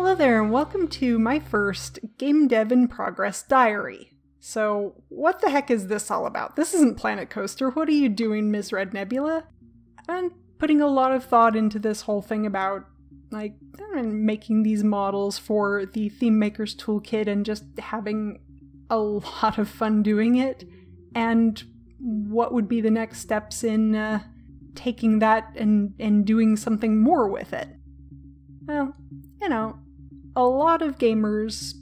Hello there and welcome to my first Game Dev in Progress diary. So what the heck is this all about? This isn't Planet Coaster. What are you doing, Ms.RedNebula? I'm putting a lot of thought into this whole thing about making these models for the Theme Maker's Toolkit and just having a lot of fun doing it. And what would be the next steps in taking that and doing something more with it? Well, you know, a lot of gamers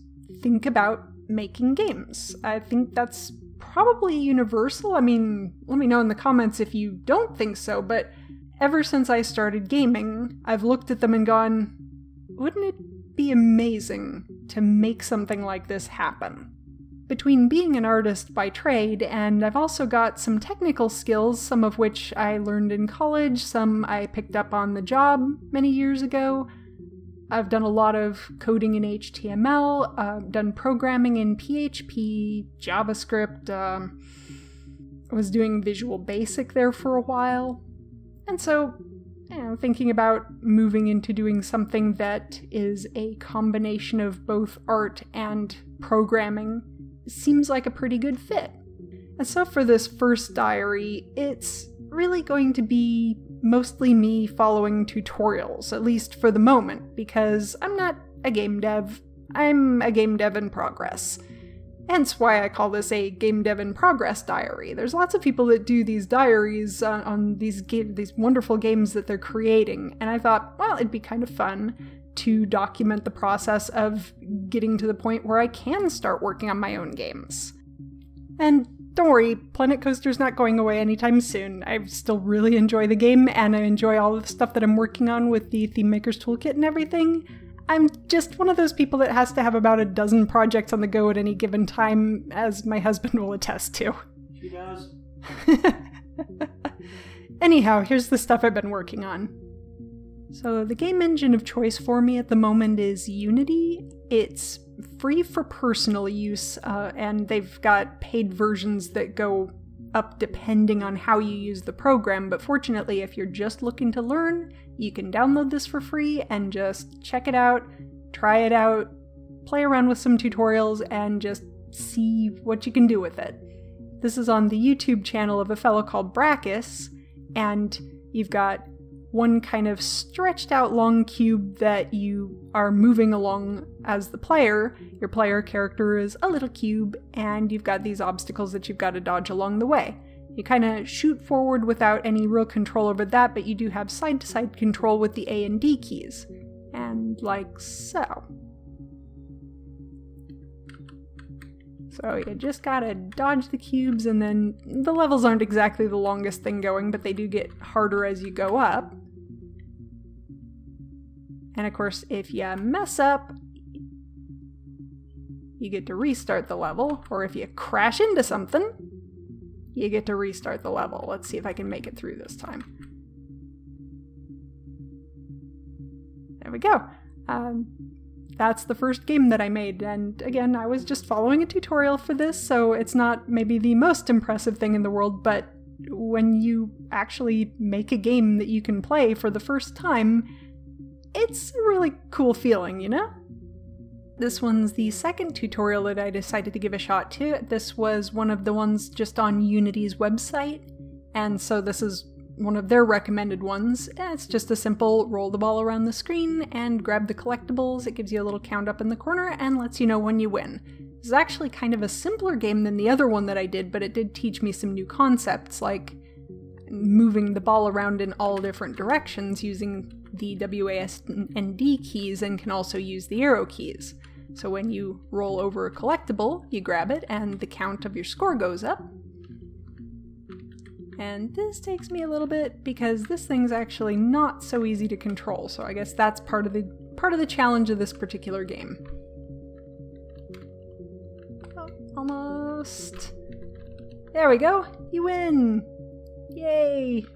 think about making games. I think that's probably universal. I mean, let me know in the comments if you don't think so, but ever since I started gaming, I've looked at them and gone, wouldn't it be amazing to make something like this happen? Between being an artist by trade, and I've also got some technical skills, some of which I learned in college, some I picked up on the job many years ago. I've done a lot of coding in HTML, done programming in PHP, JavaScript, was doing Visual Basic there for a while. And so, thinking about moving into doing something that is a combination of both art and programming seems like a pretty good fit. And so for this first diary, it's really going to be mostly me following tutorials, at least for the moment, because I'm not a game dev, I'm a game dev in progress. Hence why I call this a game dev in progress diary. There's lots of people that do these diaries on these wonderful games that they're creating, and I thought, well, it'd be kind of fun to document the process of getting to the point where I can start working on my own games. And don't worry, Planet Coaster's not going away anytime soon. I still really enjoy the game, and I enjoy all of the stuff that I'm working on with the Theme Maker's Toolkit and everything. I'm just one of those people that has to have about a dozen projects on the go at any given time, as my husband will attest to. She does. Anyhow, here's the stuff I've been working on. So the game engine of choice for me at the moment is Unity. It's free for personal use, and they've got paid versions that go up depending on how you use the program, but fortunately if you're just looking to learn, you can download this for free and just check it out, try it out, play around with some tutorials, and just see what you can do with it. This is on the YouTube channel of a fellow called Brackus, and you've got one kind of stretched out long cube that you are moving along as the player. Your player character is a little cube, and you've got these obstacles that you've got to dodge along the way. You kind of shoot forward without any real control over that, but you do have side-to-side control with the A and D keys. And like so. So you just gotta dodge the cubes, and then the levels aren't exactly the longest thing going, but they do get harder as you go up. And of course, if you mess up, you get to restart the level, or if you crash into something, you get to restart the level. Let's see if I can make it through this time. There we go. That's the first game that I made, and again, I was just following a tutorial for this, so it's not maybe the most impressive thing in the world, but when you actually make a game that you can play for the first time, it's a really cool feeling, you know? This one's the second tutorial that I decided to give a shot to. This was one of the ones just on Unity's website, and so this is one of their recommended ones. It's just a simple roll the ball around the screen and grab the collectibles. It gives you a little count up in the corner and lets you know when you win. This is actually kind of a simpler game than the other one that I did, but it did teach me some new concepts, like moving the ball around in all different directions using the WAS and D keys, and can also use the arrow keys. So when you roll over a collectible, you grab it and the count of your score goes up. And this takes me a little bit because this thing's actually not so easy to control, so I guess that's part of the challenge of this particular game. Oh, almost. There we go! You win! Yay!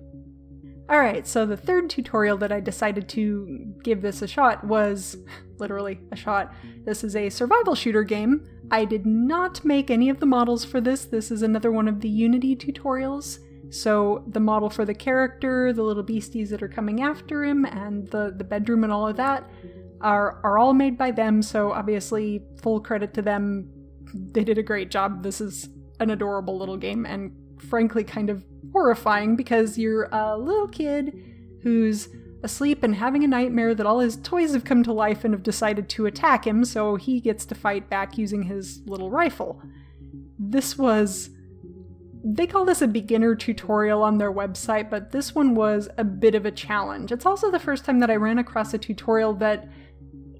Alright, so the third tutorial that I decided to give this a shot was literally a shot. This is a survival shooter game. I did not make any of the models for this. This is another one of the Unity tutorials. So the model for the character, the little beasties that are coming after him, and the bedroom and all of that, are all made by them, so obviously full credit to them. They did a great job. This is an adorable little game, and frankly kind of horrifying because you're a little kid who's asleep and having a nightmare that all his toys have come to life and have decided to attack him, so he gets to fight back using his little rifle. They call this a beginner tutorial on their website, but this one was a bit of a challenge. It's also the first time that I ran across a tutorial that,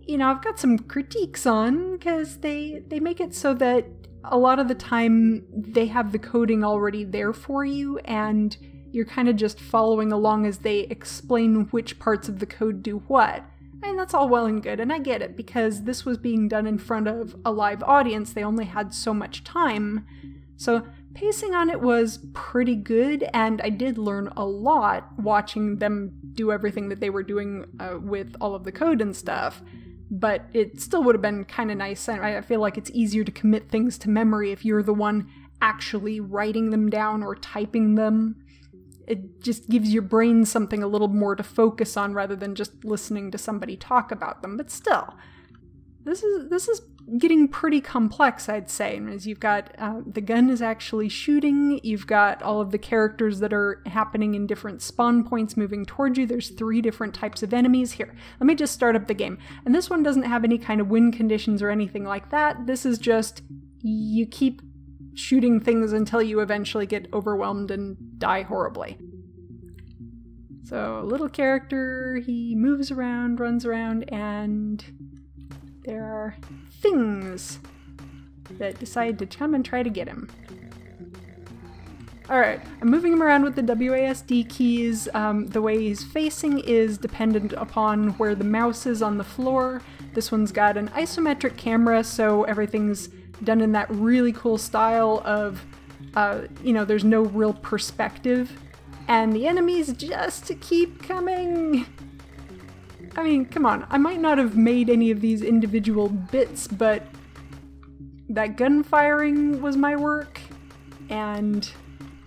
you know, I've got some critiques on, because they make it so that a lot of the time they have the coding already there for you, and you're kind of just following along as they explain which parts of the code do what. I mean, that's all well and good, and I get it, because this was being done in front of a live audience. They only had so much time. So pacing on it was pretty good, and I did learn a lot watching them do everything that they were doing with all of the code and stuff. But it still would have been kind of nice. I feel like it's easier to commit things to memory if you're the one actually writing them down or typing them. It just gives your brain something a little more to focus on rather than just listening to somebody talk about them. But still, this is getting pretty complex, I'd say. As you've got the gun is actually shooting, you've got all of the characters that are happening in different spawn points moving towards you. There's 3 different types of enemies here. Let me just start up the game. And this one doesn't have any kind of win conditions or anything like that. This is just, you keep shooting things until you eventually get overwhelmed and die horribly. So, little character, he moves around, runs around, and there are things that decide to come and try to get him. Alright, I'm moving him around with the WASD keys. The way he's facing is dependent upon where the mouse is on the floor. This one's got an isometric camera, so everything's done in that really cool style of, you know, there's no real perspective. And the enemies just keep coming! I mean, come on, I might not have made any of these individual bits, but that gun firing was my work, and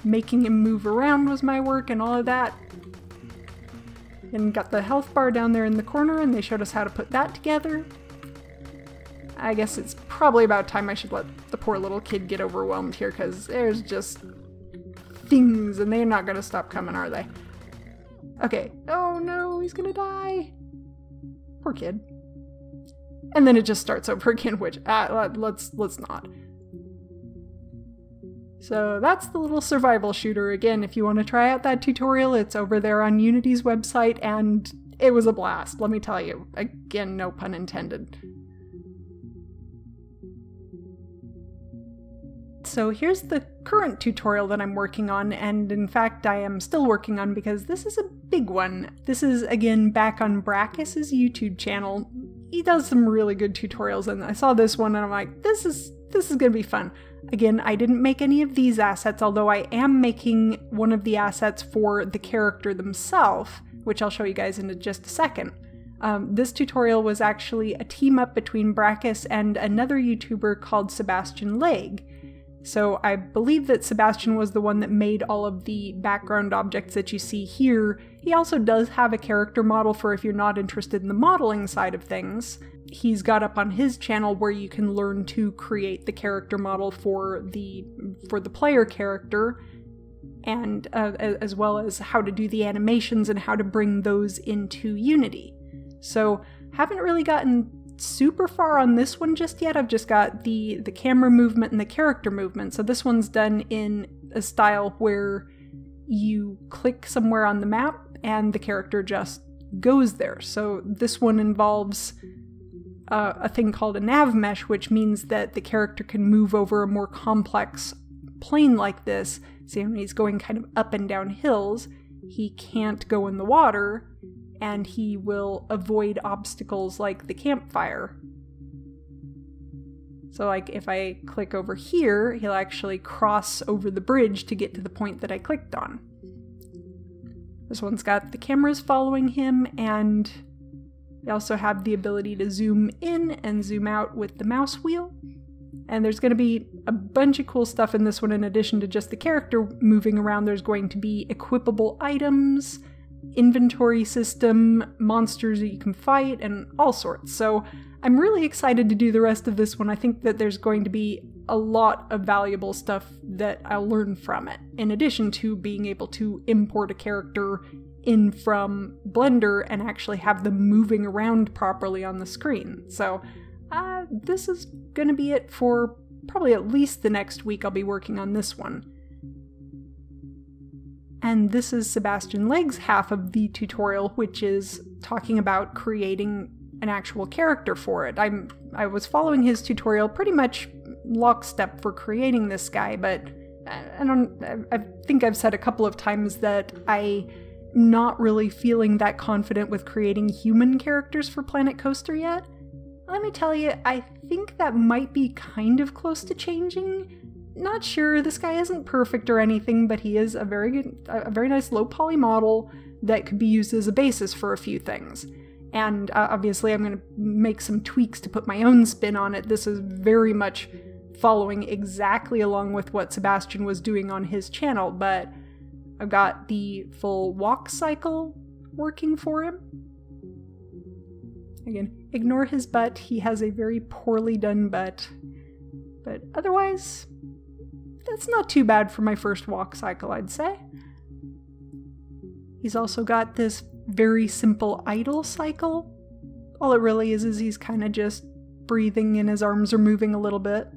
making him move around was my work, and all of that. And got the health bar down there in the corner, and they showed us how to put that together. I guess it's probably about time I should let the poor little kid get overwhelmed here, because there's just things, and they're not gonna stop coming, are they? Okay. Oh no, he's gonna die! Poor kid. And then it just starts over again, which, let's not. So that's the little survival shooter. Again, if you want to try out that tutorial, it's over there on Unity's website, and it was a blast, let me tell you. Again, no pun intended. So here's the current tutorial that I'm working on, and in fact I am still working on because this is a big one. This is, again, back on Brachus's YouTube channel. He does some really good tutorials, and I saw this one and I'm like, this is gonna be fun. Again, I didn't make any of these assets, although I am making one of the assets for the character themselves, which I'll show you guys in just a second. This tutorial was actually a team up between Brachus and another YouTuber called Sebastian Legg. So I believe that Sebastian was the one that made all of the background objects that you see here. He also does have a character model for if you're not interested in the modeling side of things. He's got up on his channel where you can learn to create the character model for the player character, and as well as how to do the animations and how to bring those into Unity. So haven't really gotten super far on this one just yet. I've just got the camera movement and the character movement. So this one's done in a style where you click somewhere on the map and the character just goes there. So this one involves a thing called a nav mesh, which means that the character can move over a more complex plane like this. See, when he's going kind of up and down hills, he can't go in the water, and he will avoid obstacles like the campfire. So like if I click over here, he'll actually cross over the bridge to get to the point that I clicked on. This one's got the cameras following him, and they also have the ability to zoom in and zoom out with the mouse wheel. And there's going to be a bunch of cool stuff in this one in addition to just the character moving around. There's going to be equipable items, inventory system, monsters that you can fight, and all sorts. So I'm really excited to do the rest of this one. I think that there's going to be a lot of valuable stuff that I'll learn from it, in addition to being able to import a character in from Blender and actually have them moving around properly on the screen. So this is gonna be it for probably at least the next week. I'll be working on this one. And this is Sebastian Legg's half of the tutorial, which is talking about creating an actual character for it. I was following his tutorial pretty much lockstep for creating this guy, but I think I've said a couple of times that I'm not really feeling that confident with creating human characters for Planet Coaster yet. Let me tell you, I think that might be kind of close to changing. Not sure, this guy isn't perfect or anything, but he is a very nice low poly model that could be used as a basis for a few things. And obviously I'm going to make some tweaks to put my own spin on it. This is very much following exactly along with what Sebastian was doing on his channel, but I've got the full walk cycle working for him. Again, ignore his butt. He has a very poorly done butt. But otherwise, that's not too bad for my first walk cycle, I'd say. He's also got this very simple idle cycle. All it really is he's kind of just breathing and his arms are moving a little bit.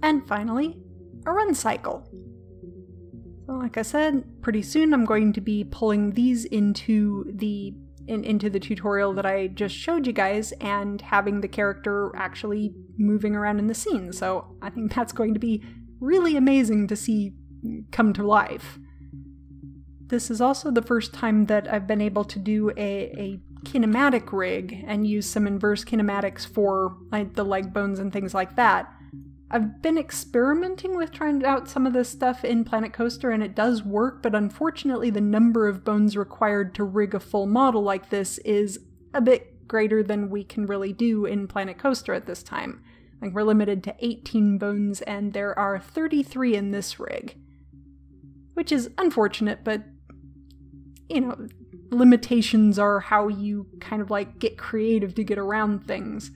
And finally, a run cycle. So like I said, pretty soon I'm going to be pulling these into the tutorial that I just showed you guys and having the character actually moving around in the scene. So I think that's going to be really amazing to see come to life. This is also the first time that I've been able to do a kinematic rig and use some inverse kinematics for like the leg bones and things like that. I've been experimenting with trying out some of this stuff in Planet Coaster and it does work, but unfortunately the number of bones required to rig a full model like this is a bit greater than we can really do in Planet Coaster at this time. Like we're limited to 18 bones and there are 33 in this rig. Which is unfortunate, but you know, limitations are how you kind of like get creative to get around things.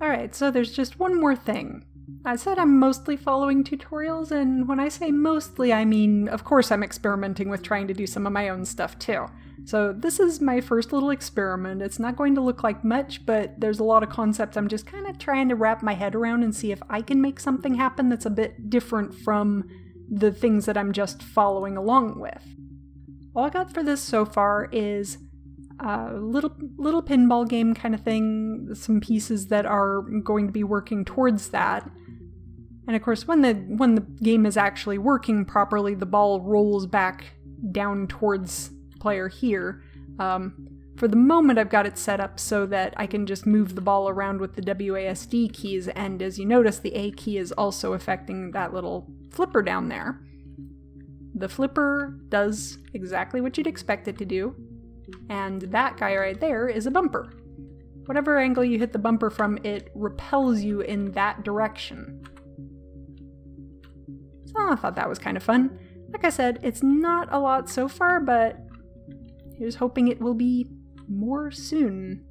Alright, so there's just one more thing. I said I'm mostly following tutorials, and when I say mostly, I mean, of course I'm experimenting with trying to do some of my own stuff too. So this is my first little experiment. It's not going to look like much, but there's a lot of concepts I'm just kind of trying to wrap my head around and see if I can make something happen that's a bit different from the things that I'm just following along with. All I got for this so far is a little pinball game kind of thing, some pieces that are going to be working towards that. And of course, when the game is actually working properly, the ball rolls back down towards the player here. For the moment, I've got it set up so that I can just move the ball around with the WASD keys, and as you notice, the A key is also affecting that little flipper down there. The flipper does exactly what you'd expect it to do, and that guy right there is a bumper. Whatever angle you hit the bumper from, it repels you in that direction. So I thought that was kind of fun. Like I said, it's not a lot so far, but here's hoping it will be more soon.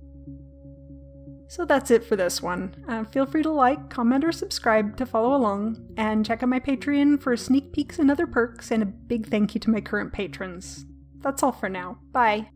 So that's it for this one. Feel free to like, comment, or subscribe to follow along, and check out my Patreon for sneak peeks and other perks, and a big thank you to my current patrons. That's all for now. Bye!